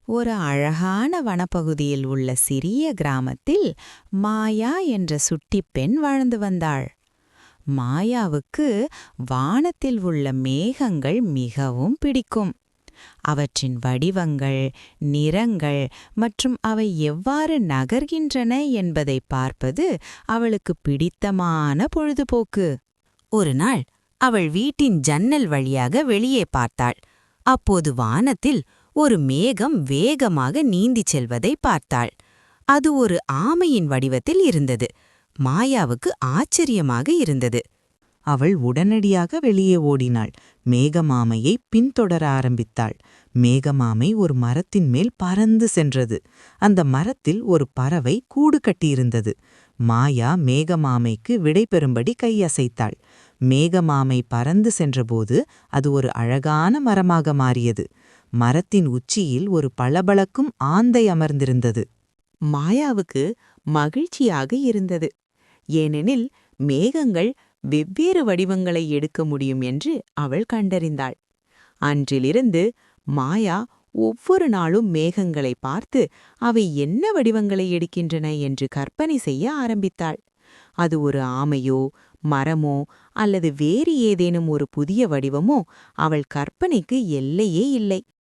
ஒரு அழகான வனப்பகுதியில் உள்ள சிறிய கிராமத்தில் மாயா என்ற சுட்டிப் பெண் வாழ்ந்து வந்தாள். மாயாவுக்கு வானத்தில் உள்ள மேகங்கள் மிகவும் பிடிக்கும். அவற்றின் வடிவங்கள், நிறங்கள் மற்றும் அவை எவ்வாறு நகர்கின்றன என்பதை பார்ப்பது அவளுக்கு பிடித்தமான பொழுதுபோக்கு. ஒரு நாள் அவள் வீட்டின் ஜன்னல் வழியாக வெளியே பார்த்தாள். அப்போது வானத்தில் ஒரு மேகம் வேகமாக நீந்திச் செல்வதை பார்த்தாள். அது ஒரு ஆமையின் வடிவத்தில் இருந்தது. மாயாவுக்கு ஆச்சரியமாக இருந்தது. அவள் உடனடியாக வெளியே ஓடினாள். மேகமாமையை பின்தொடர ஆரம்பித்தாள். மேகமாமை ஒரு மரத்தின் மேல் பறந்து சென்றது. அந்த மரத்தில் ஒரு பறவை கூடு கட்டியிருந்தது. மாயா மேகமாமைக்கு விடை பெறும்படி கையசைத்தாள். மேகமாமை பறந்து சென்றபோது அது ஒரு அழகான மரமாக மாறியது. மரத்தின் உச்சியில் ஒரு பளபளக்கும் ஆந்தை அமர்ந்திருந்தது. மாயாவுக்கு மகிழ்ச்சியாக இருந்தது. ஏனெனில் மேகங்கள் வெவ்வேறு வடிவங்களை எடுக்க முடியும் என்று அவள் கண்டறிந்தாள். அன்றிலிருந்து மாயா ஒவ்வொரு நாளும் மேகங்களை பார்த்து அவை என்ன வடிவங்களை எடுக்கின்றன என்று கற்பனை செய்ய ஆரம்பித்தாள். அது ஒரு ஆமையோ, மரமோ அல்லது வேறு ஏதேனும் ஒரு புதிய வடிவமோ அவள் கற்பனைக்கு எல்லையே இல்லை.